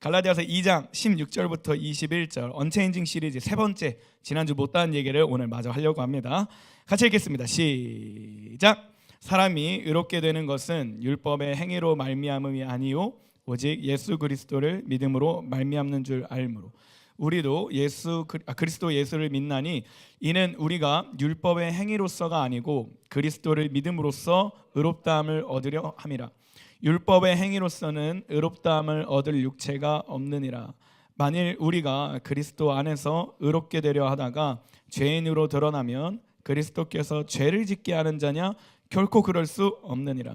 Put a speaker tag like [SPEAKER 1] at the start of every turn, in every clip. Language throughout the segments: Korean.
[SPEAKER 1] 갈라디아서 2장 16절부터 21절 언체인징 시리즈 세 번째, 지난주 못다한 얘기를 오늘 마저 하려고 합니다. 같이 읽겠습니다. 시작. 사람이 의롭게 되는 것은 율법의 행위로 말미암음이 아니요 오직 예수 그리스도를 믿음으로 말미암는 줄 알므로 우리도 그리스도 예수를 믿나니 이는 우리가 율법의 행위로서가 아니고 그리스도를 믿음으로써 의롭다함을 얻으려 함이라. 율법의 행위로서는 의롭다함을 얻을 육체가 없느니라. 만일 우리가 그리스도 안에서 의롭게 되려 하다가 죄인으로 드러나면 그리스도께서 죄를 짓게 하는 자냐? 결코 그럴 수 없느니라.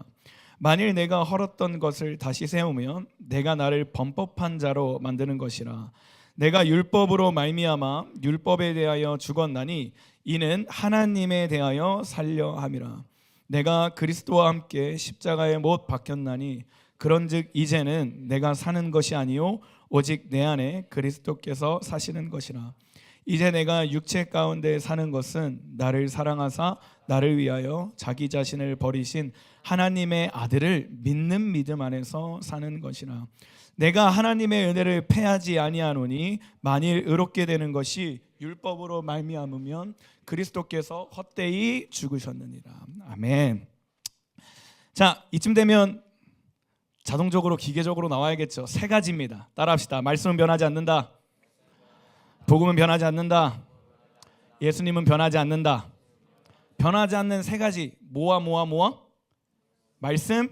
[SPEAKER 1] 만일 내가 헐었던 것을 다시 세우면 내가 나를 범법한 자로 만드는 것이라. 내가 율법으로 말미암아 율법에 대하여 죽었나니 이는 하나님에 대하여 살려 함이라. 내가 그리스도와 함께 십자가에 못 박혔나니 그런즉 이제는 내가 사는 것이 아니요 오직 내 안에 그리스도께서 사시는 것이라. 이제 내가 육체 가운데 사는 것은 나를 사랑하사 나를 위하여 자기 자신을 버리신 하나님의 아들을 믿는 믿음 안에서 사는 것이라. 내가 하나님의 은혜를 패하지 아니하노니 만일 의롭게 되는 것이 율법으로 말미암으면 그리스도께서 헛되이 죽으셨느니라. 아멘. 자, 이쯤 되면 자동적으로 기계적으로 나와야겠죠. 세 가지입니다. 따라합시다. 말씀은 변하지 않는다. 복음은 변하지 않는다. 예수님은 변하지 않는다. 변하지 않는 세 가지. 뭐와? 말씀,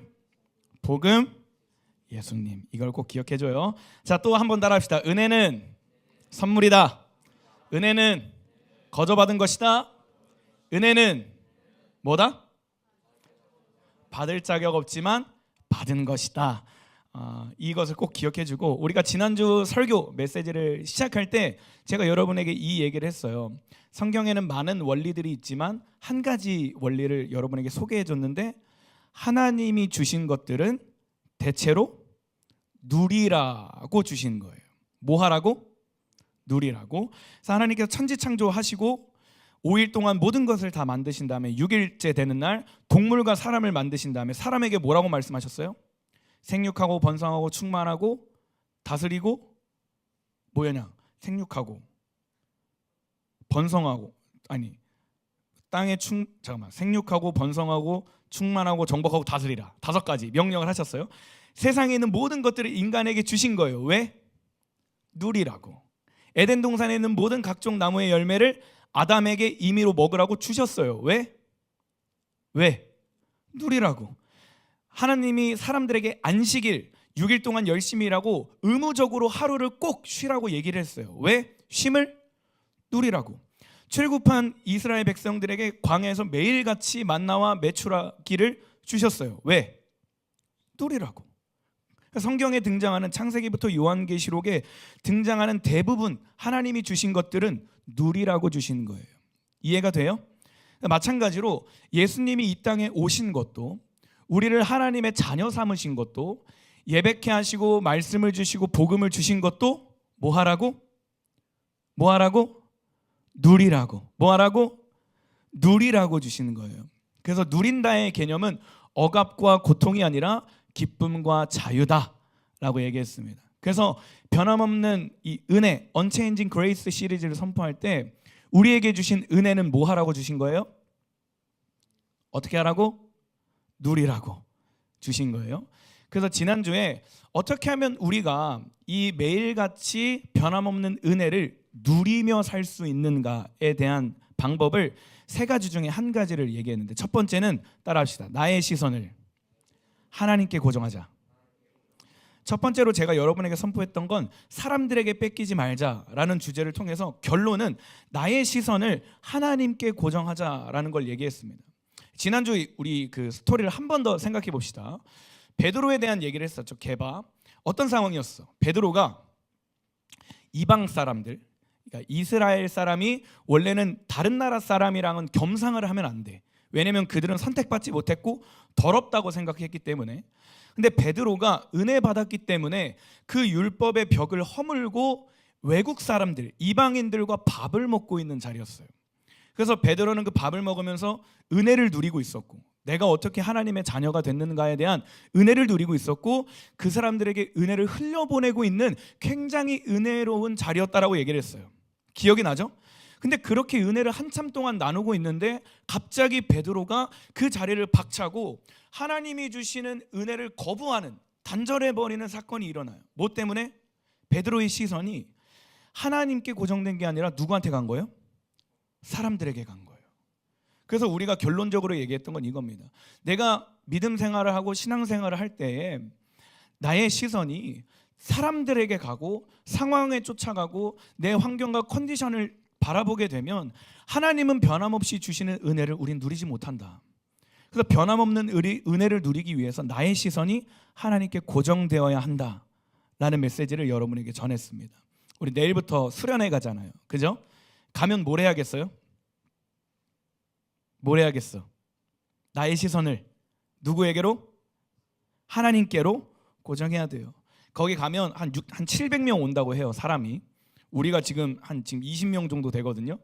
[SPEAKER 1] 복음, 예수님. 이걸 꼭 기억해줘요. 자, 또 한 번 따라합시다. 은혜는 선물이다. 은혜는 거저받은 것이다. 은혜는 뭐다? 받을 자격 없지만 받은 것이다. 이것을 꼭 기억해주고, 우리가 지난주 설교 메시지를 시작할 때 제가 여러분에게 이 얘기를 했어요. 성경에는 많은 원리들이 있지만 한 가지 원리를 여러분에게 소개해줬는데, 하나님이 주신 것들은 대체로 누리라고 주신 거예요. 뭐 하라고? 누리라고. 그래서 하나님께서 천지창조하시고 5일 동안 모든 것을 다 만드신 다음에 6일째 되는 날 동물과 사람을 만드신 다음에 사람에게 뭐라고 말씀하셨어요? 생육하고 번성하고 충만하고 다스리고 뭐였냐? 생육하고 번성하고 생육하고 번성하고 충만하고 정복하고 다스리라. 5가지 명령을 하셨어요. 세상에 있는 모든 것들을 인간에게 주신 거예요. 왜? 누리라고. 에덴 동산에 있는 모든 각종 나무의 열매를 아담에게 임의로 먹으라고 주셨어요. 왜? 누리라고. 하나님이 사람들에게 안식일 6일 동안 열심히 일하고 의무적으로 하루를 꼭 쉬라고 얘기를 했어요. 왜? 쉼을 누리라고. 출굽한 이스라엘 백성들에게 광야에서 매일같이 만나와 메추라기를 주셨어요. 왜? 누리라고. 성경에 등장하는 창세기부터 요한계시록에 등장하는 대부분 하나님이 주신 것들은 누리라고 주신 거예요. 이해가 돼요? 마찬가지로 예수님이 이 땅에 오신 것도, 우리를 하나님의 자녀 삼으신 것도, 예배케 하시고 말씀을 주시고 복음을 주신 것도 뭐 하라고? 누리라고. 뭐 하라고? 누리라고 주시는 거예요. 그래서 누린다의 개념은 억압과 고통이 아니라 기쁨과 자유다라고 얘기했습니다. 그래서 변함없는 이 은혜, Unchanging Grace 시리즈를 선포할 때 우리에게 주신 은혜는 뭐 하라고 주신 거예요? 어떻게 하라고? 누리라고 주신 거예요. 그래서 지난주에 어떻게 하면 우리가 이 매일같이 변함없는 은혜를 누리며 살 수 있는가에 대한 방법을 3가지 중에 한 가지를 얘기했는데, 첫 번째는 따라합시다. 나의 시선을 하나님께 고정하자. 첫 번째로 제가 여러분에게 선포했던 건 사람들에게 뺏기지 말자라는 주제를 통해서 결론은 나의 시선을 하나님께 고정하자라는 걸 얘기했습니다. 지난주 우리 그 스토리를 한 번 더 생각해 봅시다. 베드로에 대한 얘기를 했었죠. 게바. 어떤 상황이었어? 베드로가 이방 사람들, 그러니까 이스라엘 사람이 원래는 다른 나라 사람이랑은 겸상을 하면 안 돼. 왜냐면 그들은 선택받지 못했고 더럽다고 생각했기 때문에. 근데 베드로가 은혜 받았기 때문에 그 율법의 벽을 허물고 외국 사람들, 이방인들과 밥을 먹고 있는 자리였어요. 그래서 베드로는 그 밥을 먹으면서 은혜를 누리고 있었고, 내가 어떻게 하나님의 자녀가 됐는가에 대한 은혜를 누리고 있었고 그 사람들에게 은혜를 흘려보내고 있는 굉장히 은혜로운 자리였다라고 얘기를 했어요. 기억이 나죠? 근데 그렇게 은혜를 한참 동안 나누고 있는데 갑자기 베드로가 그 자리를 박차고 하나님이 주시는 은혜를 거부하는, 단절해버리는 사건이 일어나요. 뭐 때문에? 베드로의 시선이 하나님께 고정된 게 아니라 누구한테 간 거예요? 사람들에게 간 거예요. 그래서 우리가 결론적으로 얘기했던 건 이겁니다. 내가 믿음 생활을 하고 신앙 생활을 할 때에 나의 시선이 사람들에게 가고 상황에 쫓아가고 내 환경과 컨디션을 바라보게 되면 하나님은 변함없이 주시는 은혜를 우린 누리지 못한다. 그래서 변함없는 은혜를 누리기 위해서 나의 시선이 하나님께 고정되어야 한다라는 메시지를 여러분에게 전했습니다. 우리 내일부터 수련회 가잖아요. 그죠? 가면 뭘 해야겠어요? 뭘 해야겠어? 나의 시선을 누구에게로? 하나님께로 고정해야 돼요. 거기 가면 한 700명 온다고 해요. 사람이. 우리가 지금 20명 정도 되거든요.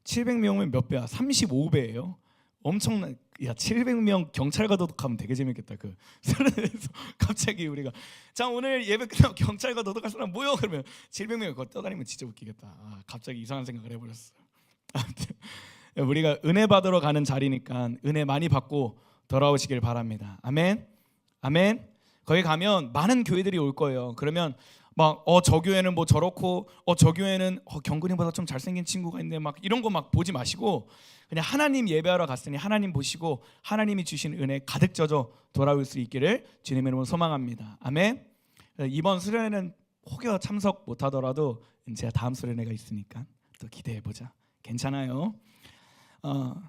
[SPEAKER 1] 700명은 몇 배야? 35배예요. 엄청난. 야, 700명 경찰과 도둑하면 되게 재밌겠다. 그 수련회에서 갑자기 우리가 자, 오늘 예배 끝나고 경찰과 도둑할 사람 모여 그러면 700명이 그거 떠다니면 진짜 웃기겠다. 갑자기 이상한 생각을 해버렸어. 아무튼 우리가 은혜 받으러 가는 자리니까 은혜 많이 받고 돌아오시길 바랍니다. 아멘. 아멘. 거기 가면 많은 교회들이 올 거예요. 그러면 막 저 교회는 뭐 저렇고 저 교회는 경근이보다 좀 잘생긴 친구가 있네, 막 이런 거 막 보지 마시고 그냥 하나님 예배하러 갔으니 하나님 보시고 하나님이 주신 은혜 가득 젖어 돌아올 수 있기를 주님의 이름으로 소망합니다. 아멘. 이번 수련회는 혹여 참석 못하더라도 제가 다음 수련회가 있으니까 또 기대해보자. 괜찮아요.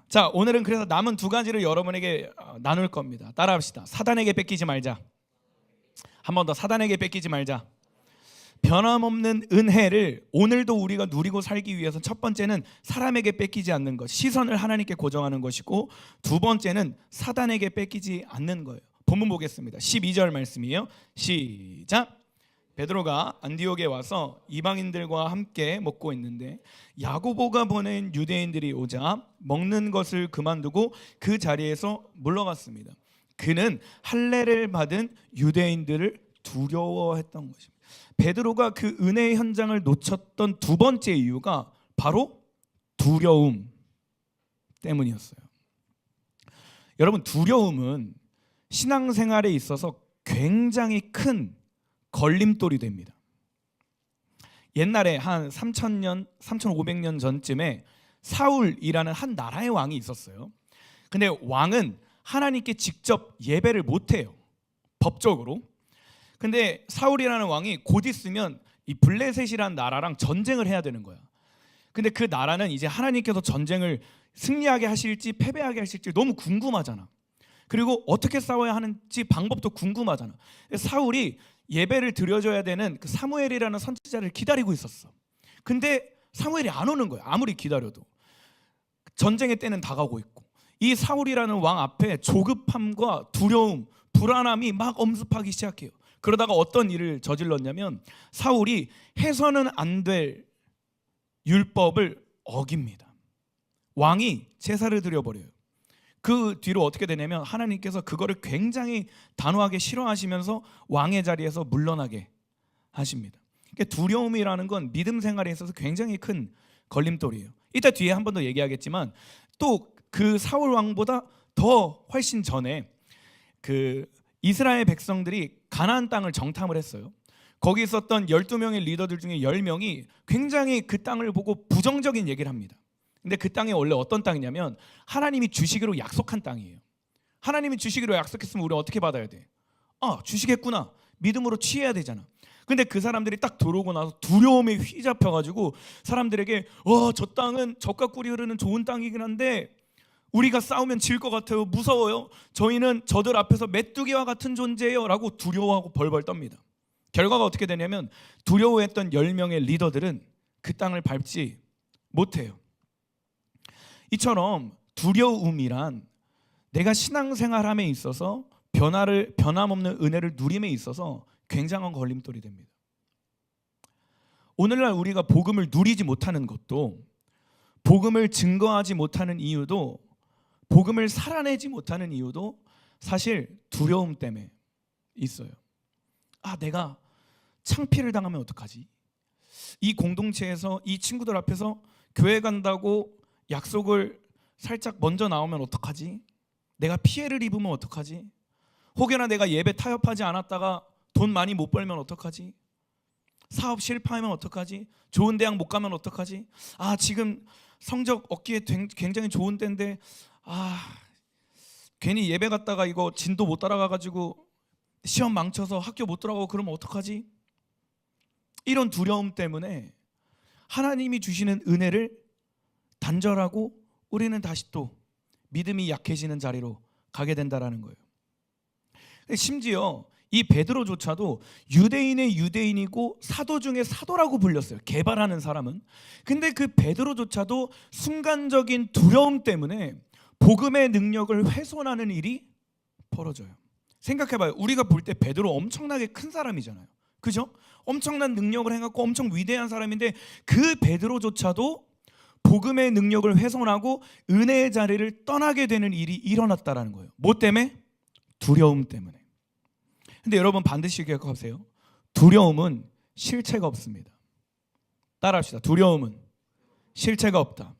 [SPEAKER 1] 자, 오늘은 그래서 남은 두 가지를 여러분에게 나눌 겁니다. 따라합시다. 사단에게 뺏기지 말자. 한 번 더, 사단에게 뺏기지 말자. 변함없는 은혜를 오늘도 우리가 누리고 살기 위해서 첫 번째는 사람에게 뺏기지 않는 것, 시선을 하나님께 고정하는 것이고, 두 번째는 사단에게 뺏기지 않는 거예요. 본문 보겠습니다. 12절 말씀이에요. 시작. 베드로가 안디옥에 와서 이방인들과 함께 먹고 있는데 야고보가 보낸 유대인들이 오자 먹는 것을 그만두고 그 자리에서 물러갔습니다. 그는 할례를 받은 유대인들을 두려워했던 것입니다. 베드로가 그 은혜의 현장을 놓쳤던 두 번째 이유가 바로 두려움 때문이었어요. 여러분, 두려움은 신앙생활에 있어서 굉장히 큰 걸림돌이 됩니다. 옛날에 한 3000년, 3500년 전쯤에 사울이라는 한 나라의 왕이 있었어요. 근데 왕은 하나님께 직접 예배를 못해요, 법적으로. 근데 사울이라는 왕이 곧 있으면 이 블레셋이라는 나라랑 전쟁을 해야 되는 거야. 근데 그 나라는 이제 하나님께서 전쟁을 승리하게 하실지 패배하게 하실지 너무 궁금하잖아. 그리고 어떻게 싸워야 하는지 방법도 궁금하잖아. 사울이 예배를 드려줘야 되는 그 사무엘이라는 선지자를 기다리고 있었어. 근데 사무엘이 안 오는 거야. 아무리 기다려도. 전쟁의 때는 다가오고 있고, 이 사울이라는 왕 앞에 조급함과 두려움, 불안함이 막 엄습하기 시작해요. 그러다가 어떤 일을 저질렀냐면 사울이 해서는 안 될 율법을 어깁니다. 왕이 제사를 드려버려요. 그 뒤로 어떻게 되냐면 하나님께서 그거를 굉장히 단호하게 싫어하시면서 왕의 자리에서 물러나게 하십니다. 그러니까 두려움이라는 건 믿음 생활에 있어서 굉장히 큰 걸림돌이에요. 이따 뒤에 한 번 더 얘기하겠지만 또 그 사울 왕보다 더 훨씬 전에 그 이스라엘 백성들이 가나안 땅을 정탐을 했어요. 거기 있었던 12명의 리더들 중에 10명이 굉장히 그 땅을 보고 부정적인 얘기를 합니다. 근데 그 땅이 원래 어떤 땅이냐면 하나님이 주시기로 약속한 땅이에요. 하나님이 주시기로 약속했으면 우리 어떻게 받아야 돼? 주시겠구나. 믿음으로 취해야 되잖아. 근데 그 사람들이 딱 들어오고 나서 두려움에 휘잡혀가지고 사람들에게 저 땅은 젖과 꿀이 흐르는 좋은 땅이긴 한데 우리가 싸우면 질 것 같아요. 무서워요. 저희는 저들 앞에서 메뚜기와 같은 존재예요 라고 두려워하고 벌벌 떱니다. 결과가 어떻게 되냐면 두려워했던 10명의 리더들은 그 땅을 밟지 못해요. 이처럼 두려움이란 내가 신앙생활함에 있어서 변함없는 은혜를 누림에 있어서 굉장한 걸림돌이 됩니다. 오늘날 우리가 복음을 누리지 못하는 것도, 복음을 증거하지 못하는 이유도 복음을 살아내지 못하는 이유도 사실 두려움 때문에 있어요. 내가 창피를 당하면 어떡하지? 이 공동체에서 이 친구들 앞에서 교회 간다고 약속을 살짝 먼저 나오면 어떡하지? 내가 피해를 입으면 어떡하지? 혹여나 내가 예배 타협하지 않았다가 돈 많이 못 벌면 어떡하지? 사업 실패하면 어떡하지? 좋은 대학 못 가면 어떡하지? 지금 성적 얻기에 굉장히 좋은 때인데 괜히 예배 갔다가 이거 진도 못 따라가가지고 시험 망쳐서 학교 못 들어가고 그러면 어떡하지? 이런 두려움 때문에 하나님이 주시는 은혜를 단절하고 우리는 다시 또 믿음이 약해지는 자리로 가게 된다라는 거예요. 심지어 이 베드로조차도 유대인의 유대인이고 사도 중에 사도라고 불렸어요. 개발하는 사람은. 근데 그 베드로조차도 순간적인 두려움 때문에 복음의 능력을 훼손하는 일이 벌어져요. 생각해봐요. 우리가 볼 때 베드로 엄청나게 큰 사람이잖아요. 그죠? 엄청난 능력을 해갖고 엄청 위대한 사람인데 그 베드로조차도 복음의 능력을 훼손하고 은혜의 자리를 떠나게 되는 일이 일어났다라는 거예요. 뭐 때문에? 두려움 때문에. 근데 여러분 반드시 기억하세요. 두려움은 실체가 없습니다. 따라합시다. 두려움은 실체가 없다.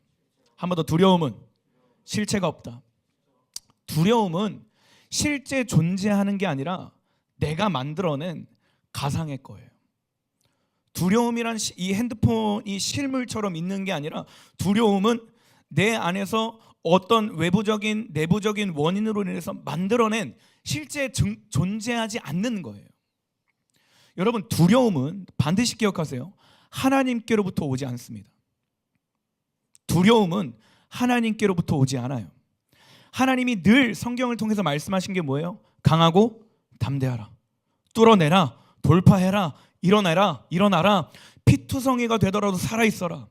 [SPEAKER 1] 한 번 더. 두려움은 실체가 없다. 두려움은 실제 존재하는 게 아니라 내가 만들어낸 가상의 거예요. 두려움이란 이 핸드폰이 실물처럼 있는 게 아니라 두려움은 내 안에서 어떤 외부적인 내부적인 원인으로 인해서 만들어낸 실제 존재하지 않는 거예요. 여러분 두려움은 반드시 기억하세요. 하나님께로부터 오지 않습니다. 두려움은 하나님께로부터 오지 않아요. 하나님이 늘 성경을 통해서 말씀하신 게 뭐예요? 강하고 담대하라. 뚫어내라. 돌파해라. 일어나라. 피투성이가 되더라도 살아있어라.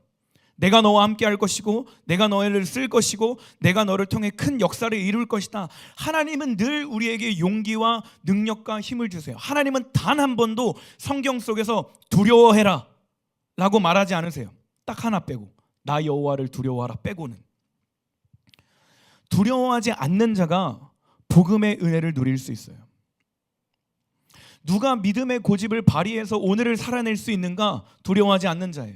[SPEAKER 1] 내가 너와 함께 할 것이고 내가 너를 쓸 것이고 내가 너를 통해 큰 역사를 이룰 것이다. 하나님은 늘 우리에게 용기와 능력과 힘을 주세요. 하나님은 단 한 번도 성경 속에서 두려워해라 라고 말하지 않으세요. 딱 하나 빼고, 나 여호와를 두려워하라 빼고는. 두려워하지 않는 자가 복음의 은혜를 누릴 수 있어요. 누가 믿음의 고집을 발휘해서 오늘을 살아낼 수 있는가? 두려워하지 않는 자예요.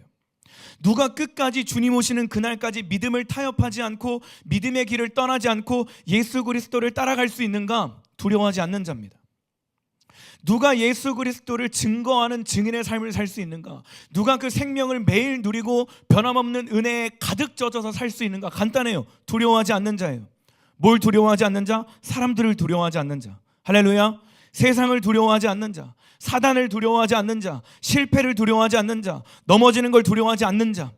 [SPEAKER 1] 누가 끝까지 주님 오시는 그날까지 믿음을 타협하지 않고 믿음의 길을 떠나지 않고 예수 그리스도를 따라갈 수 있는가? 두려워하지 않는 자입니다. 누가 예수 그리스도를 증거하는 증인의 삶을 살 수 있는가? 누가 그 생명을 매일 누리고 변함없는 은혜에 가득 젖어서 살 수 있는가? 간단해요. 두려워하지 않는 자예요. 뭘 두려워하지 않는 자? 사람들을 두려워하지 않는 자. 할렐루야. 세상을 두려워하지 않는 자, 사단을 두려워하지 않는 자, 실패를 두려워하지 않는 자, 넘어지는 걸 두려워하지 않는 자,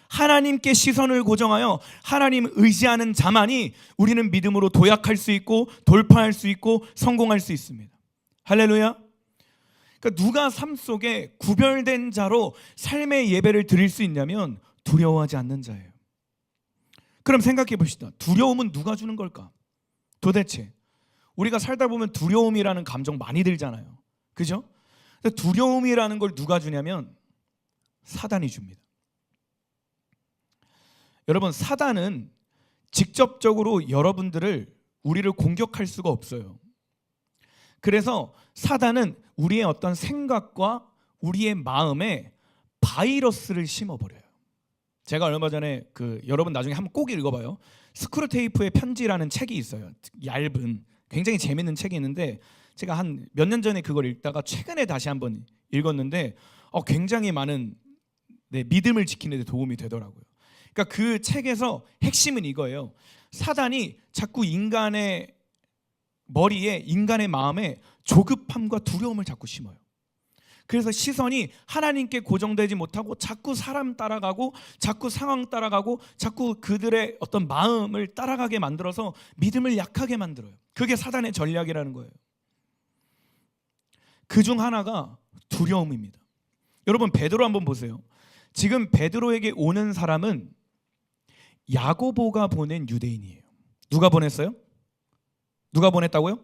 [SPEAKER 1] 하나님께 시선을 고정하여 하나님 의지하는 자만이 우리는 믿음으로 도약할 수 있고 돌파할 수 있고 성공할 수 있습니다. 할렐루야. 그러니까 누가 삶 속에 구별된 자로 삶의 예배를 드릴 수 있냐면 두려워하지 않는 자예요. 그럼 생각해 봅시다. 두려움은 누가 주는 걸까? 도대체 우리가 살다 보면 두려움이라는 감정 많이 들잖아요. 그죠? 근데 두려움이라는 걸 누가 주냐면 사단이 줍니다. 여러분 사단은 직접적으로 우리를 공격할 수가 없어요. 그래서 사단은 우리의 어떤 생각과 우리의 마음에 바이러스를 심어버려요. 제가 얼마 전에 여러분 나중에 한번 꼭 읽어봐요. 스크루테이프의 편지라는 책이 있어요. 얇은 굉장히 재밌는 책이 있는데 제가 한 몇 년 전에 그걸 읽다가 최근에 다시 한번 읽었는데 굉장히 많은 믿음을 지키는 데 도움이 되더라고요. 그러니까 그 책에서 핵심은 이거예요. 사단이 자꾸 인간의 머리에, 인간의 마음에 조급함과 두려움을 자꾸 심어요. 그래서 시선이 하나님께 고정되지 못하고 자꾸 사람 따라가고 자꾸 상황 따라가고 자꾸 그들의 어떤 마음을 따라가게 만들어서 믿음을 약하게 만들어요. 그게 사단의 전략이라는 거예요. 그중 하나가 두려움입니다. 여러분 베드로 한번 보세요. 지금 베드로에게 오는 사람은 야고보가 보낸 유대인이에요. 누가 보냈어요? 누가 보냈다고요?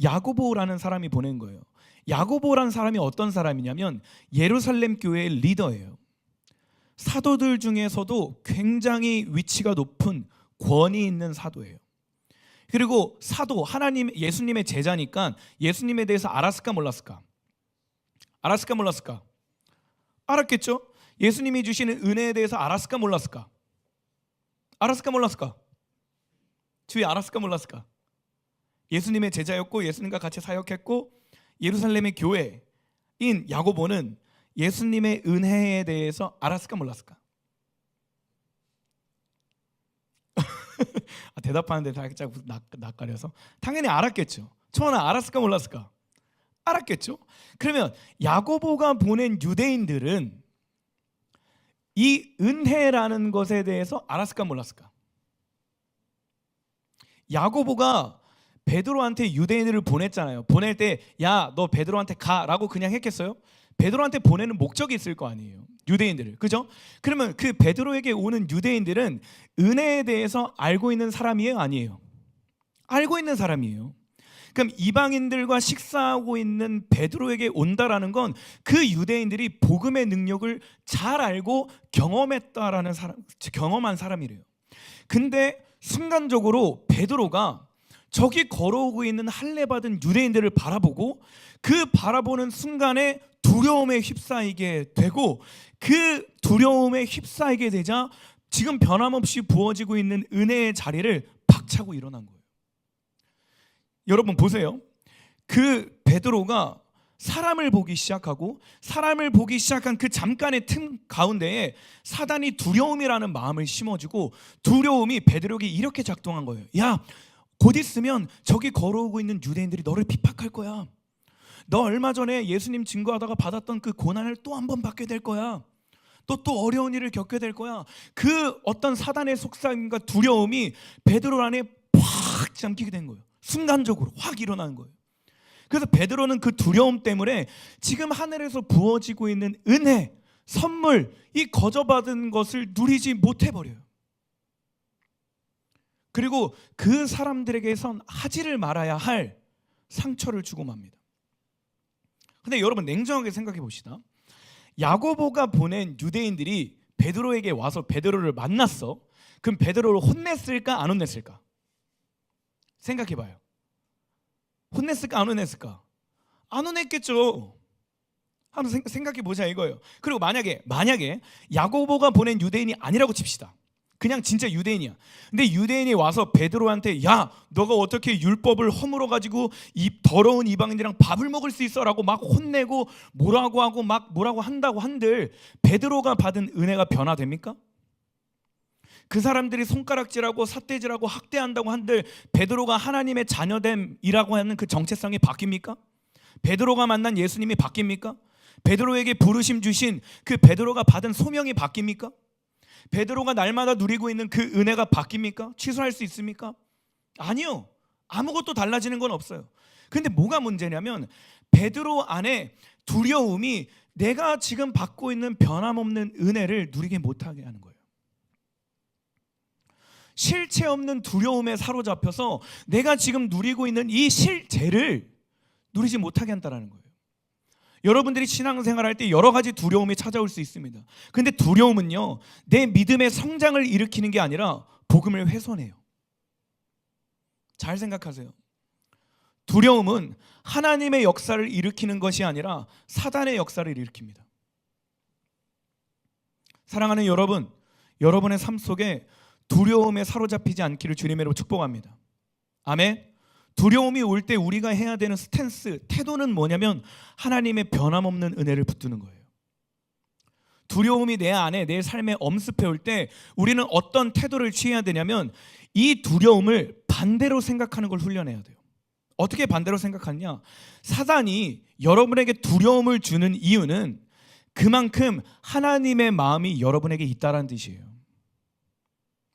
[SPEAKER 1] 야고보라는 사람이 보낸 거예요. 야고보라는 사람이 어떤 사람이냐면 예루살렘 교회의 리더예요. 사도들 중에서도 굉장히 위치가 높은 권위 있는 사도예요. 그리고 사도, 예수님의 제자니까 예수님에 대해서 알았을까 몰랐을까? 알았을까 몰랐을까? 알았겠죠? 예수님이 주시는 은혜에 대해서 알았을까 몰랐을까? 알았을까 몰랐을까? 주위 알았을까 몰랐을까? 예수님의 제자였고 예수님과 같이 사역했고 예루살렘의 교회인 야고보는 예수님의 은혜에 대해서 알았을까 몰랐을까? 대답하는데 살짝 낯가려서 당연히 알았겠죠. 초원은 알았을까 몰랐을까? 알았겠죠. 그러면 야고보가 보낸 유대인들은 이 은혜라는 것에 대해서 알았을까 몰랐을까? 야고보가 베드로한테 유대인들을 보냈잖아요. 보낼 때 야, 너 베드로한테 가라고 그냥 했겠어요? 베드로한테 보내는 목적이 있을 거 아니에요. 유대인들을. 그죠? 그러면 그 베드로에게 오는 유대인들은 은혜에 대해서 알고 있는 사람이에요, 아니에요? 알고 있는 사람이에요. 그럼 이방인들과 식사하고 있는 베드로에게 온다라는 건 그 유대인들이 복음의 능력을 잘 알고 경험했다라는 경험한 사람이래요. 근데 순간적으로 베드로가 저기 걸어오고 있는 할례 받은 유대인들을 바라보고 그 바라보는 순간에 두려움에 휩싸이게 되고 그 두려움에 휩싸이게 되자 지금 변함없이 부어지고 있는 은혜의 자리를 박차고 일어난 거예요. 여러분 보세요. 그 베드로가 사람을 보기 시작하고 사람을 보기 시작한 그 잠깐의 틈 가운데에 사단이 두려움이라는 마음을 심어주고 두려움이 베드로에게 이렇게 작동한 거예요. 야, 곧 있으면 저기 걸어오고 있는 유대인들이 너를 핍박할 거야. 너 얼마 전에 예수님 증거하다가 받았던 그 고난을 또 한 번 받게 될 거야. 또 어려운 일을 겪게 될 거야. 그 어떤 사단의 속삭임과 두려움이 베드로 안에 확 잠기게 된 거예요. 순간적으로 확 일어나는 거예요. 그래서 베드로는 그 두려움 때문에 지금 하늘에서 부어지고 있는 은혜, 선물, 이 거저받은 것을 누리지 못해버려요. 그리고 그 사람들에게선 하지를 말아야 할 상처를 주고 맙니다. 근데 여러분 냉정하게 생각해 봅시다. 야고보가 보낸 유대인들이 베드로에게 와서 베드로를 만났어. 그럼 베드로를 혼냈을까 안 혼냈을까? 생각해 봐요. 혼냈을까 안 혼냈을까? 안 혼냈겠죠. 한번 생각해 보자 이거예요. 그리고 만약에 야고보가 보낸 유대인이 아니라고 칩시다. 그냥 진짜 유대인이야. 근데 유대인이 와서 베드로한테 야, 너가 어떻게 율법을 허물어 가지고 이 더러운 이방인들이랑 밥을 먹을 수 있어라고 막 혼내고 뭐라고 하고 막 뭐라고 한다고 한들 베드로가 받은 은혜가 변화됩니까? 그 사람들이 손가락질하고 삿대질하고 학대한다고 한들 베드로가 하나님의 자녀됨이라고 하는 그 정체성이 바뀝니까? 베드로가 만난 예수님이 바뀝니까? 베드로에게 부르심 주신 그 베드로가 받은 소명이 바뀝니까? 베드로가 날마다 누리고 있는 그 은혜가 바뀝니까? 취소할 수 있습니까? 아니요. 아무것도 달라지는 건 없어요. 근데 뭐가 문제냐면 베드로 안에 두려움이 내가 지금 받고 있는 변함없는 은혜를 누리게 못하게 하는 거예요. 실체 없는 두려움에 사로잡혀서 내가 지금 누리고 있는 이 실체를 누리지 못하게 한다는 거예요. 여러분들이 신앙생활할 때 여러 가지 두려움이 찾아올 수 있습니다. 근데 두려움은요, 내 믿음의 성장을 일으키는 게 아니라 복음을 훼손해요. 잘 생각하세요. 두려움은 하나님의 역사를 일으키는 것이 아니라 사단의 역사를 일으킵니다. 사랑하는 여러분, 여러분의 삶 속에 두려움에 사로잡히지 않기를 주님으로 축복합니다. 아멘. 두려움이 올 때 우리가 해야 되는 스탠스, 태도는 뭐냐면 하나님의 변함없는 은혜를 붙드는 거예요. 두려움이 내 안에, 내 삶에 엄습해 올 때 우리는 어떤 태도를 취해야 되냐면 이 두려움을 반대로 생각하는 걸 훈련해야 돼요. 어떻게 반대로 생각하느냐? 사단이 여러분에게 두려움을 주는 이유는 그만큼 하나님의 마음이 여러분에게 있다는 뜻이에요.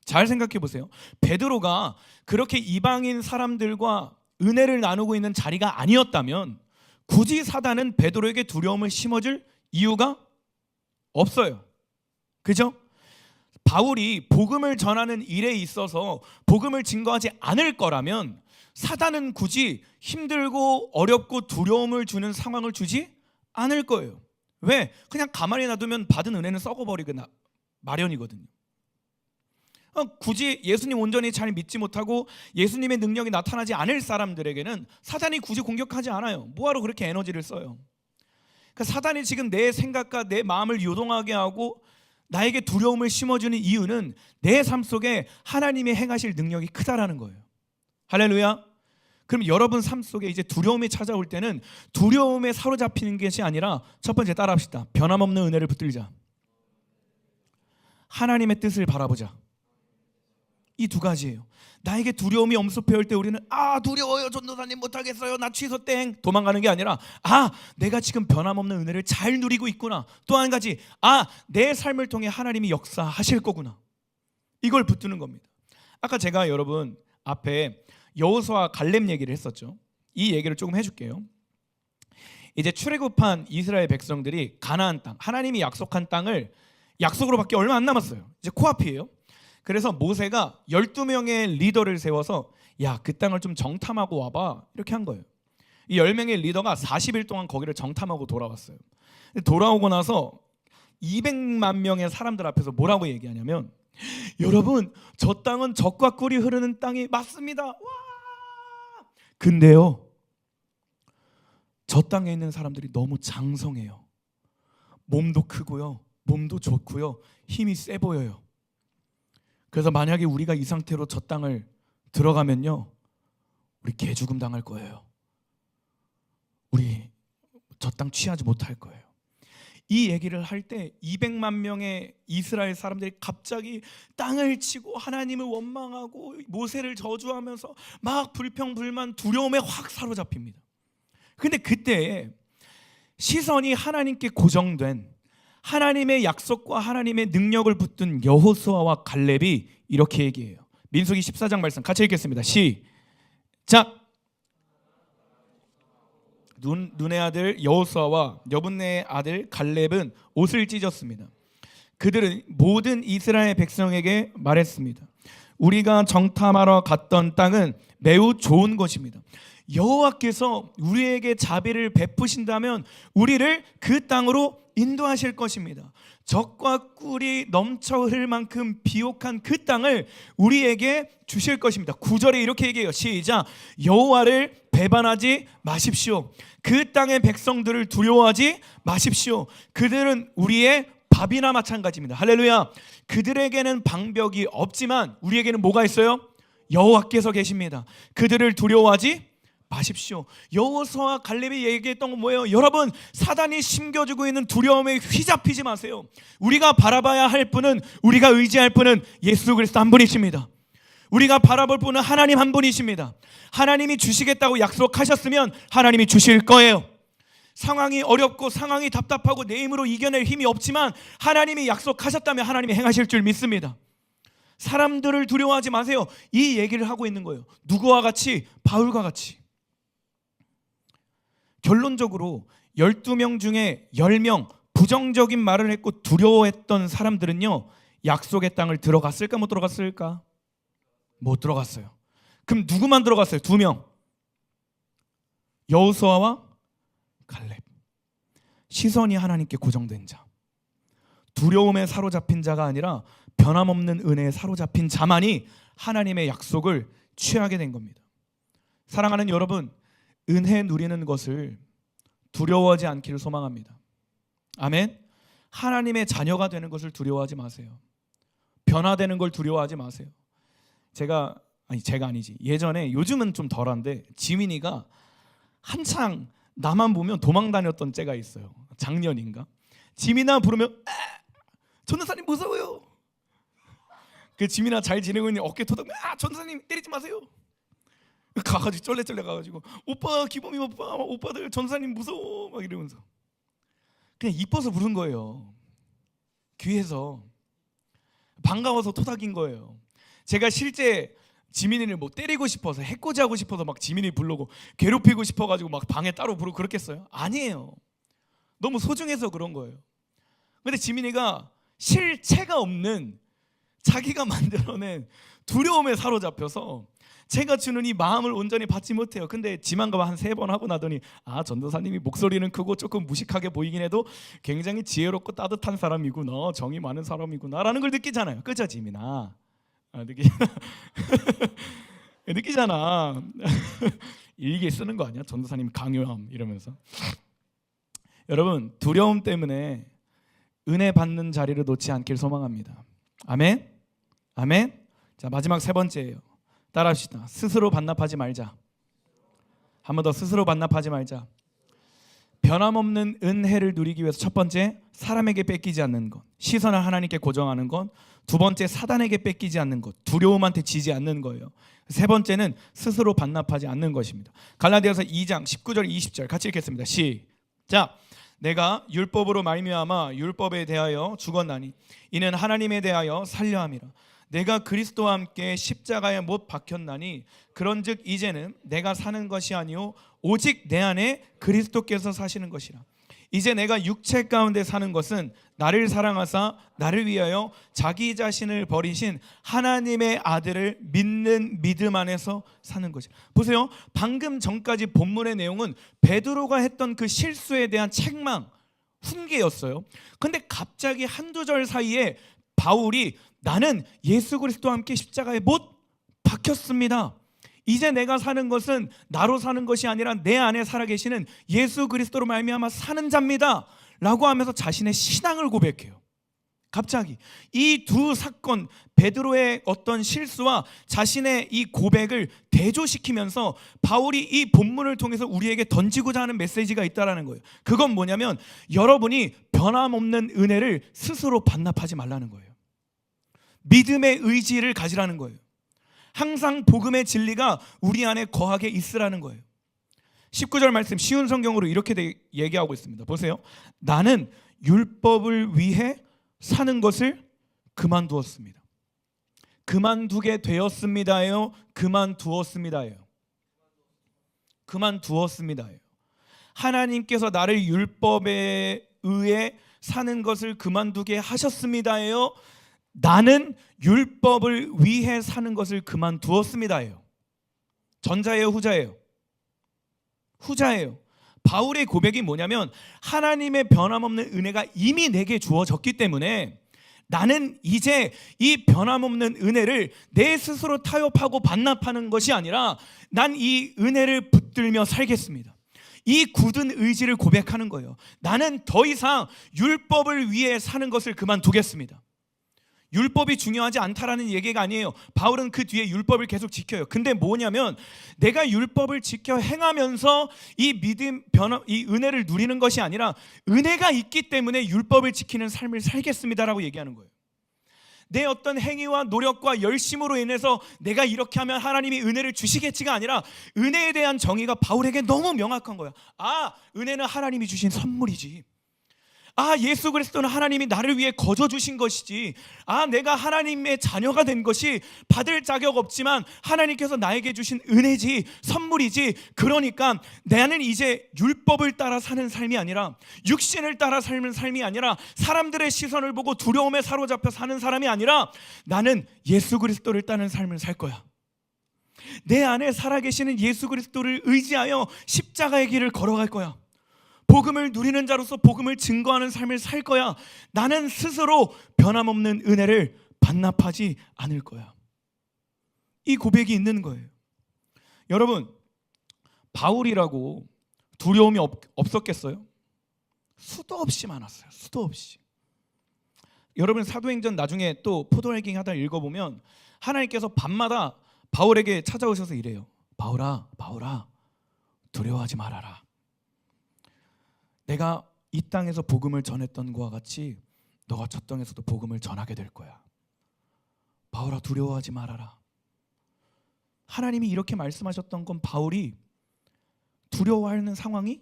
[SPEAKER 1] 잘 생각해 보세요. 베드로가 그렇게 이방인 사람들과 은혜를 나누고 있는 자리가 아니었다면 굳이 사단은 베드로에게 두려움을 심어줄 이유가 없어요. 그죠? 바울이 복음을 전하는 일에 있어서 복음을 증거하지 않을 거라면 사단은 굳이 힘들고 어렵고 두려움을 주는 상황을 주지 않을 거예요. 왜? 그냥 가만히 놔두면 받은 은혜는 썩어버리거나 마련이거든요. 굳이 예수님 온전히 잘 믿지 못하고 예수님의 능력이 나타나지 않을 사람들에게는 사단이 굳이 공격하지 않아요. 뭐하러 그렇게 에너지를 써요? 그러니까 사단이 지금 내 생각과 내 마음을 요동하게 하고 나에게 두려움을 심어주는 이유는 내 삶 속에 하나님이 행하실 능력이 크다라는 거예요. 할렐루야. 그럼 여러분 삶 속에 이제 두려움이 찾아올 때는 두려움에 사로잡히는 것이 아니라 첫 번째 따라합시다. 변함없는 은혜를 붙들자. 하나님의 뜻을 바라보자. 이 두 가지예요. 나에게 두려움이 엄습해올 때 우리는 두려워요, 전도사님 못하겠어요, 나 취소 땡 도망가는 게 아니라 내가 지금 변함없는 은혜를 잘 누리고 있구나. 또 한 가지, 내 삶을 통해 하나님이 역사하실 거구나. 이걸 붙드는 겁니다. 아까 제가 여러분 앞에 여호수아 갈렙 얘기를 했었죠. 이 얘기를 조금 해줄게요. 이제 출애굽한 이스라엘 백성들이 가나안 땅, 하나님이 약속한 땅을 약속으로밖에 얼마 안 남았어요. 이제 코앞이에요. 그래서 모세가 12명의 리더를 세워서 그 땅을 좀 정탐하고 와봐 이렇게 한 거예요. 이 10명의 리더가 40일 동안 거기를 정탐하고 돌아왔어요. 돌아오고 나서 200만 명의 사람들 앞에서 뭐라고 얘기하냐면, 여러분 저 땅은 젖과 꿀이 흐르는 땅이 맞습니다. 와! 근데요, 저 땅에 있는 사람들이 너무 장성해요. 몸도 크고요, 몸도 좋고요, 힘이 세 보여요. 그래서 만약에 우리가 이 상태로 저 땅을 들어가면요, 우리 개죽음 당할 거예요. 우리 저 땅 취하지 못할 거예요. 이 얘기를 할 때 200만 명의 이스라엘 사람들이 갑자기 땅을 치고 하나님을 원망하고 모세를 저주하면서 막 불평불만, 두려움에 확 사로잡힙니다. 근데 그때 시선이 하나님께 고정된, 하나님의 약속과 하나님의 능력을 붙든 여호수아와 갈렙이 이렇게 얘기해요. 민수기 14장 말씀 같이 읽겠습니다. 시작. 눈의 아들 여호수아와 여분네의 아들 갈렙은 옷을 찢었습니다. 그들은 모든 이스라엘 백성에게 말했습니다. 우리가 정탐하러 갔던 땅은 매우 좋은 곳입니다. 여호와께서 우리에게 자비를 베푸신다면 우리를 그 땅으로 인도하실 것입니다. 젖과 꿀이 넘쳐 흐를 만큼 비옥한 그 땅을 우리에게 주실 것입니다. 9절에 이렇게 얘기해요. 시작. 여호와를 배반하지 마십시오. 그 땅의 백성들을 두려워하지 마십시오. 그들은 우리의 밥이나 마찬가지입니다. 할렐루야. 그들에게는 방벽이 없지만 우리에게는 뭐가 있어요? 여호와께서 계십니다. 그들을 두려워하지 마십시오. 여호수아와 갈렙이 얘기했던 건 뭐예요? 여러분, 사단이 심겨주고 있는 두려움에 휘잡히지 마세요. 우리가 바라봐야 할 분은, 우리가 의지할 분은 예수 그리스도 한 분이십니다. 우리가 바라볼 분은 하나님 한 분이십니다. 하나님이 주시겠다고 약속하셨으면 하나님이 주실 거예요. 상황이 어렵고 상황이 답답하고 내 힘으로 이겨낼 힘이 없지만 하나님이 약속하셨다면 하나님이 행하실 줄 믿습니다. 사람들을 두려워하지 마세요. 이 얘기를 하고 있는 거예요. 누구와 같이? 바울과 같이. 결론적으로 12명 중에 10명 부정적인 말을 했고 두려워했던 사람들은요, 약속의 땅을 들어갔을까 못 들어갔을까? 못 들어갔어요. 그럼 누구만 들어갔어요? 2명. 여호수아와 갈렙. 시선이 하나님께 고정된 자, 두려움에 사로잡힌 자가 아니라 변함없는 은혜에 사로잡힌 자만이 하나님의 약속을 취하게 된 겁니다. 사랑하는 여러분, 은혜 누리는 것을 두려워하지 않기를 소망합니다. 아멘. 하나님의 자녀가 되는 것을 두려워하지 마세요. 변화되는 걸 두려워하지 마세요. 제가 아니지. 예전에, 요즘은 좀 덜한데, 지민이가 한창 나만 보면 도망 다녔던 때가 있어요. 작년인가? 지민아 부르면 전도사님 무서워요. 그 지민아 잘 지내고 있는 어깨 토닥, 전도사님 때리지 마세요. 가가지고 쩔레쩔레 가가지고 오빠, 기범이 오빠, 오빠들 전도사님 무서워 막 이러면서 그냥 이뻐서 부른 거예요. 귀에서 반가워서 토닥인 거예요. 제가 실제 지민이를 뭐 때리고 싶어서, 해코지하고 싶어서 막 지민이 부르고 괴롭히고 싶어가지고 막 방에 따로 부르고 그렇겠어요? 아니에요. 너무 소중해서 그런 거예요. 근데 지민이가 실체가 없는 자기가 만들어낸 두려움에 사로잡혀서 제가 주는 이 마음을 온전히 받지 못해요. 근데 지만가 한 3번 하고 나더니 전도사님이 목소리는 크고 조금 무식하게 보이긴 해도 굉장히 지혜롭고 따뜻한 사람이구나, 정이 많은 사람이구나 라는 걸 느끼잖아요. 그죠 지민아? 느끼잖아. 느끼잖아. 일기에 쓰는 거 아니야? 전도사님 강요함 이러면서. 여러분, 두려움 때문에 은혜 받는 자리를 놓지 않길 소망합니다. 아멘. 아멘. 자, 마지막 세 번째예요. 따라합시다. 스스로 반납하지 말자. 한 번 더, 스스로 반납하지 말자. 변함없는 은혜를 누리기 위해서 첫 번째, 사람에게 뺏기지 않는 것, 시선을 하나님께 고정하는 것. 두 번째, 사단에게 뺏기지 않는 것, 두려움한테 지지 않는 거예요. 세 번째는 스스로 반납하지 않는 것입니다. 갈라디아서 2장 19절 20절 같이 읽겠습니다. 시작. 내가 율법으로 말미암아 율법에 대하여 죽었나니 이는 하나님에 대하여 살려 함이라. 내가 그리스도와 함께 십자가에 못 박혔나니 그런즉 이제는 내가 사는 것이 아니요 오직 내 안에 그리스도께서 사시는 것이라. 이제 내가 육체 가운데 사는 것은 나를 사랑하사 나를 위하여 자기 자신을 버리신 하나님의 아들을 믿는 믿음 안에서 사는 것이라. 보세요. 방금 전까지 본문의 내용은 베드로가 했던 그 실수에 대한 책망, 훈계였어요. 근데 갑자기 한두 절 사이에 바울이 나는 예수 그리스도와 함께 십자가에 못 박혔습니다. 이제 내가 사는 것은 나로 사는 것이 아니라 내 안에 살아계시는 예수 그리스도로 말미암아 사는 자입니다 라고 하면서 자신의 신앙을 고백해요. 갑자기 이 두 사건, 베드로의 어떤 실수와 자신의 이 고백을 대조시키면서 바울이 이 본문을 통해서 우리에게 던지고자 하는 메시지가 있다는 거예요. 그건 뭐냐면 여러분이 변함없는 은혜를 스스로 반납하지 말라는 거예요. 믿음의 의지를 가지라는 거예요. 항상 복음의 진리가 우리 안에 거하게 있으라는 거예요. 19절 말씀 쉬운 성경으로 이렇게 얘기하고 있습니다. 보세요. 나는 율법을 위해 사는 것을 그만두었습니다. 그만두게 되었습니다요. 그만두었습니다요. 그만두었습니다요. 하나님께서 나를 율법에 의해 사는 것을 그만두게 하셨습니다요. 나는 율법을 위해 사는 것을 그만두었습니다예요. 전자예요, 후자예요? 후자예요. 바울의 고백이 뭐냐면 하나님의 변함없는 은혜가 이미 내게 주어졌기 때문에 나는 이제 이 변함없는 은혜를 내 스스로 타협하고 반납하는 것이 아니라 난 이 은혜를 붙들며 살겠습니다. 이 굳은 의지를 고백하는 거예요. 나는 더 이상 율법을 위해 사는 것을 그만두겠습니다. 율법이 중요하지 않다라는 얘기가 아니에요. 바울은 그 뒤에 율법을 계속 지켜요. 근데 뭐냐면 내가 율법을 지켜 행하면서 이 믿음, 이 은혜를 누리는 것이 아니라 은혜가 있기 때문에 율법을 지키는 삶을 살겠습니다라고 얘기하는 거예요. 내 어떤 행위와 노력과 열심으로 인해서 내가 이렇게 하면 하나님이 은혜를 주시겠지가 아니라 은혜에 대한 정의가 바울에게 너무 명확한 거야. 아, 은혜는 하나님이 주신 선물이지. 아, 예수 그리스도는 하나님이 나를 위해 거저 주신 것이지. 아, 내가 하나님의 자녀가 된 것이 받을 자격 없지만 하나님께서 나에게 주신 은혜지, 선물이지. 그러니까 나는 이제 율법을 따라 사는 삶이 아니라, 육신을 따라 사는 삶이 아니라, 사람들의 시선을 보고 두려움에 사로잡혀 사는 사람이 아니라 나는 예수 그리스도를 따르는 삶을 살 거야. 내 안에 살아계시는 예수 그리스도를 의지하여 십자가의 길을 걸어갈 거야. 복음을 누리는 자로서 복음을 증거하는 삶을 살 거야. 나는 스스로 변함없는 은혜를 반납하지 않을 거야. 이 고백이 있는 거예요. 여러분, 바울이라고 두려움이 없었겠어요? 수도 없이 많았어요. 수도 없이. 여러분, 사도행전 나중에 또 포도나기 하다 읽어보면 하나님께서 밤마다 바울에게 찾아오셔서 이래요. 바울아, 바울아, 두려워하지 말아라. 내가 이 땅에서 복음을 전했던 것과 같이 너가 저 땅에서도 복음을 전하게 될 거야. 바울아, 두려워하지 말아라. 하나님이 이렇게 말씀하셨던 건 바울이 두려워하는 상황이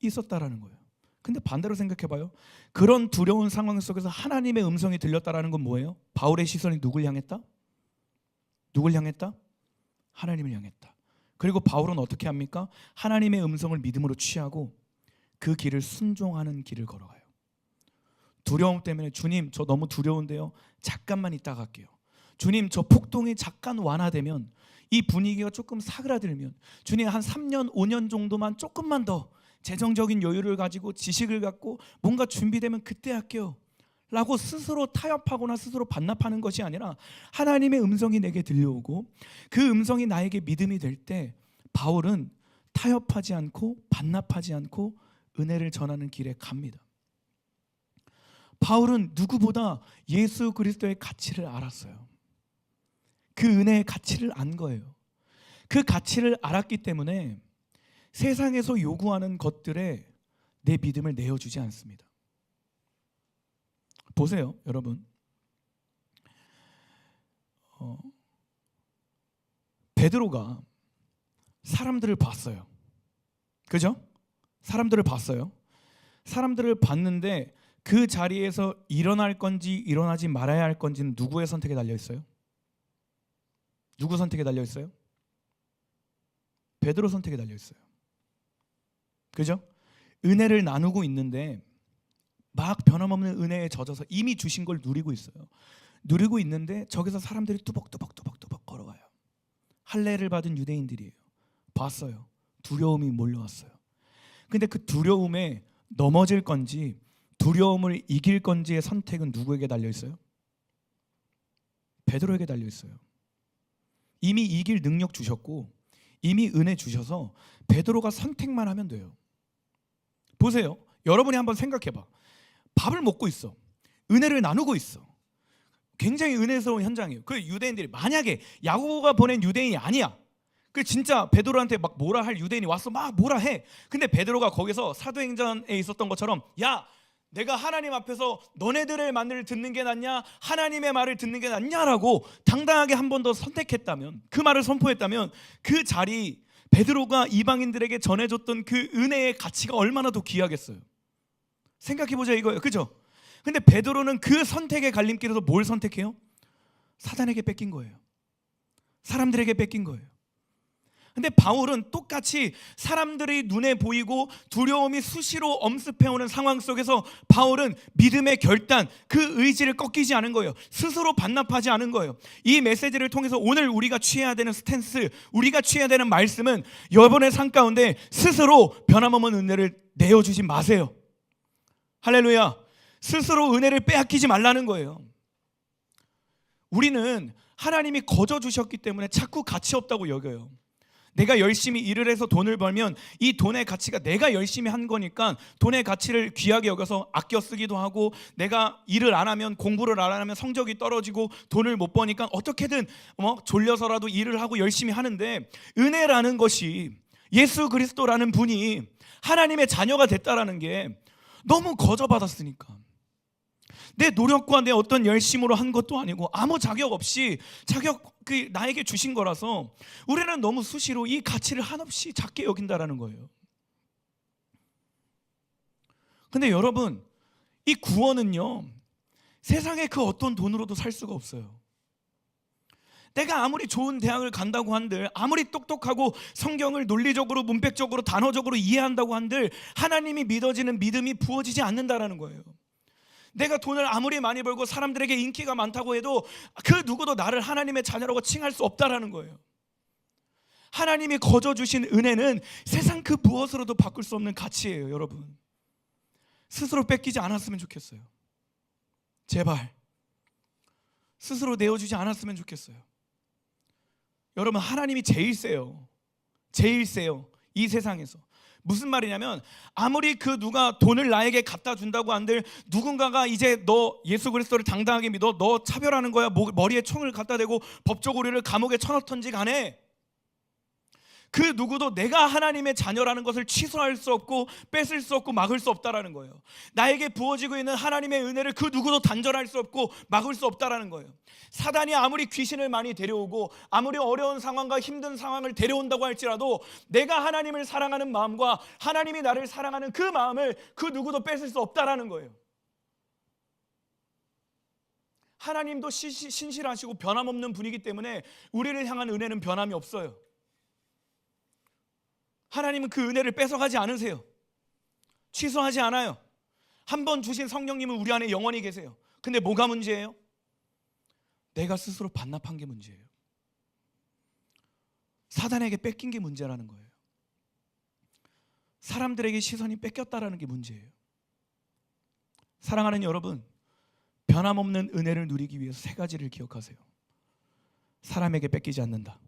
[SPEAKER 1] 있었다라는 거예요. 근데 반대로 생각해봐요. 그런 두려운 상황 속에서 하나님의 음성이 들렸다라는 건 뭐예요? 바울의 시선이 누굴 향했다? 누굴 향했다? 하나님을 향했다. 그리고 바울은 어떻게 합니까? 하나님의 음성을 믿음으로 취하고 그 길을 순종하는 길을 걸어가요. 두려움 때문에 주님, 저 너무 두려운데요. 잠깐만 있다 갈게요. 주님, 저 폭동이 잠깐 완화되면, 이 분위기가 조금 사그라들면, 주님 한 3년, 5년 정도만 조금만 더 재정적인 여유를 가지고 지식을 갖고 뭔가 준비되면 그때 할게요 라고 스스로 타협하거나 스스로 반납하는 것이 아니라 하나님의 음성이 내게 들려오고 그 음성이 나에게 믿음이 될 때 바울은 타협하지 않고 반납하지 않고 은혜를 전하는 길에 갑니다. 바울은 누구보다 예수 그리스도의 가치를 알았어요. 그 은혜의 가치를 안 거예요. 그 가치를 알았기 때문에 세상에서 요구하는 것들에 내 믿음을 내어주지 않습니다. 보세요, 여러분. 베드로가 사람들을 봤어요. 그죠? 사람들을 봤어요. 사람들을 봤는데 그 자리에서 일어날 건지 일어나지 말아야 할 건지는 누구의 선택에 달려 있어요? 누구 선택에 달려 있어요? 베드로 선택에 달려 있어요. 그죠? 은혜를 나누고 있는데 막 변함없는 은혜에 젖어서 이미 주신 걸 누리고 있어요. 누리고 있는데 저기서 사람들이 뚜벅뚜벅 걸어와요. 할례를 받은 유대인들이에요. 봤어요. 두려움이 몰려왔어요. 근데 그 두려움에 넘어질 건지 두려움을 이길 건지의 선택은 누구에게 달려 있어요? 베드로에게 달려 있어요. 이미 이길 능력 주셨고 이미 은혜 주셔서 베드로가 선택만 하면 돼요. 보세요. 여러분이 한번 생각해봐. 밥을 먹고 있어. 은혜를 나누고 있어. 굉장히 은혜스러운 현장이에요. 그 유대인들이 만약에 야고보가 보낸 유대인이 아니야. 그 진짜 베드로한테 막 뭐라 할 유대인이 와서 막 뭐라 해. 근데 베드로가 거기서 사도행전에 있었던 것처럼 야, 내가 하나님 앞에서 너네들의 말을 듣는 게 낫냐 하나님의 말을 듣는 게 낫냐라고 당당하게 한 번 더 선택했다면, 그 말을 선포했다면 그 자리 베드로가 이방인들에게 전해줬던 그 은혜의 가치가 얼마나 더 귀하겠어요. 생각해보자 이거예요. 그죠? 근데 베드로는 그 선택의 갈림길에서 뭘 선택해요? 사단에게 뺏긴 거예요. 사람들에게 뺏긴 거예요. 근데 바울은 똑같이 사람들이 눈에 보이고 두려움이 수시로 엄습해오는 상황 속에서 바울은 믿음의 결단, 그 의지를 꺾이지 않은 거예요. 스스로 반납하지 않은 거예요. 이 메시지를 통해서 오늘 우리가 취해야 되는 스탠스, 우리가 취해야 되는 말씀은 여러분의 삶 가운데 스스로 변함없는 은혜를 내어주지 마세요. 할렐루야. 스스로 은혜를 빼앗기지 말라는 거예요. 우리는 하나님이 거저 주셨기 때문에 자꾸 가치 없다고 여겨요. 내가 열심히 일을 해서 돈을 벌면 이 돈의 가치가 내가 열심히 한 거니까 돈의 가치를 귀하게 여겨서 아껴 쓰기도 하고, 내가 일을 안 하면, 공부를 안 하면 성적이 떨어지고 돈을 못 버니까 어떻게든 졸려서라도 일을 하고 열심히 하는데, 은혜라는 것이 예수 그리스도라는 분이 하나님의 자녀가 됐다라는 게 너무 거저 받았으니까, 내 노력과 내 어떤 열심으로 한 것도 아니고 아무 자격 없이 나에게 주신 거라서 우리는 너무 수시로 이 가치를 한없이 작게 여긴다라는 거예요. 근데 여러분, 이 구원은요 세상의 그 어떤 돈으로도 살 수가 없어요. 내가 아무리 좋은 대학을 간다고 한들, 아무리 똑똑하고 성경을 논리적으로 문맥적으로 단어적으로 이해한다고 한들 하나님이 믿어지는 믿음이 부어지지 않는다라는 거예요. 내가 돈을 아무리 많이 벌고 사람들에게 인기가 많다고 해도 그 누구도 나를 하나님의 자녀라고 칭할 수 없다라는 거예요. 하나님이 거저 주신 은혜는 세상 그 무엇으로도 바꿀 수 없는 가치예요. 여러분, 스스로 뺏기지 않았으면 좋겠어요. 제발 스스로 내어주지 않았으면 좋겠어요. 여러분, 하나님이 제일 세요. 제일 세요. 이 세상에서. 무슨 말이냐면, 아무리 그 누가 돈을 나에게 갖다 준다고 한들, 누군가가 이제 너 예수 그리스도를 당당하게 믿어, 너 차별하는 거야, 머리에 총을 갖다 대고 법적으로 우리를 감옥에 쳐넣던지 간에, 그 누구도 내가 하나님의 자녀라는 것을 취소할 수 없고 뺏을 수 없고 막을 수 없다라는 거예요. 나에게 부어지고 있는 하나님의 은혜를 그 누구도 단절할 수 없고 막을 수 없다라는 거예요. 사단이 아무리 귀신을 많이 데려오고 아무리 어려운 상황과 힘든 상황을 데려온다고 할지라도 내가 하나님을 사랑하는 마음과 하나님이 나를 사랑하는 그 마음을 그 누구도 뺏을 수 없다라는 거예요. 하나님도 신실하시고 변함없는 분이기 때문에 우리를 향한 은혜는 변함이 없어요. 하나님은 그 은혜를 뺏어가지 않으세요. 취소하지 않아요. 한 번 주신 성령님은 우리 안에 영원히 계세요. 근데 뭐가 문제예요? 내가 스스로 반납한 게 문제예요. 사단에게 뺏긴 게 문제라는 거예요. 사람들에게 시선이 뺏겼다라는 게 문제예요. 사랑하는 여러분, 변함없는 은혜를 누리기 위해서 세 가지를 기억하세요. 사람에게 뺏기지 않는다.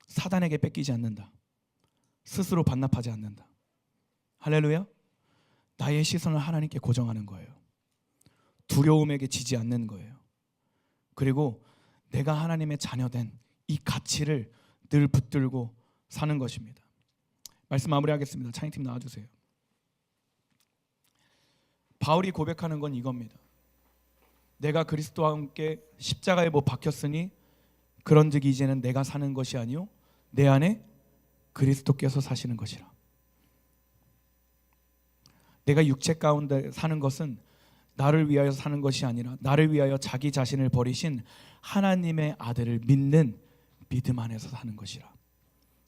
[SPEAKER 1] 사단에게 뺏기지 않는다. 스스로 반납하지 않는다. 할렐루야. 나의 시선을 하나님께 고정하는 거예요. 두려움에게 지지 않는 거예요. 그리고 내가 하나님의 자녀된 이 가치를 늘 붙들고 사는 것입니다. 말씀 마무리하겠습니다. 찬양팀 나와주세요. 바울이 고백하는 건 이겁니다. 내가 그리스도와 함께 십자가에 못 박혔으니 그런즉 이제는 내가 사는 것이 아니요 내 안에 그리스도께서 사시는 것이라. 내가 육체 가운데 사는 것은 나를 위하여 사는 것이 아니라 나를 위하여 자기 자신을 버리신 하나님의 아들을 믿는 믿음 안에서 사는 것이라.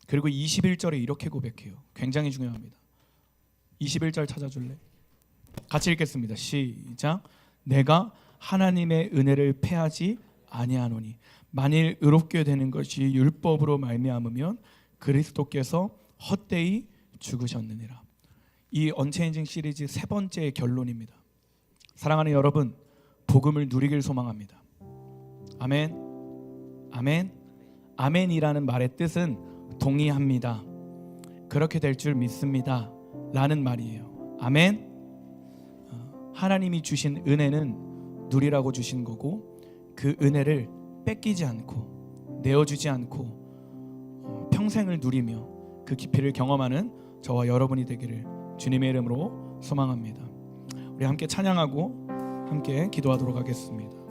[SPEAKER 1] 그리고 21절에 이렇게 고백해요. 굉장히 중요합니다. 21절 찾아줄래? 같이 읽겠습니다. 시작. 내가 하나님의 은혜를 패하지 아니하노니 만일 의롭게 되는 것이 율법으로 말미암으면 그리스도께서 헛되이 죽으셨느니라. 이 언체인징 시리즈 세 번째 결론입니다. 사랑하는 여러분, 복음을 누리길 소망합니다. 아멘. 아멘. 아멘이라는 말의 뜻은 동의합니다. 그렇게 될 줄 믿습니다. 라는 말이에요. 아멘. 하나님이 주신 은혜는 누리라고 주신 거고 그 은혜를 뺏기지 않고 내어주지 않고 평생을 누리며 그 깊이를 경험하는 저와 여러분이 되기를 주님의 이름으로 소망합니다. 우리 함께 찬양하고 함께 기도하도록 하겠습니다.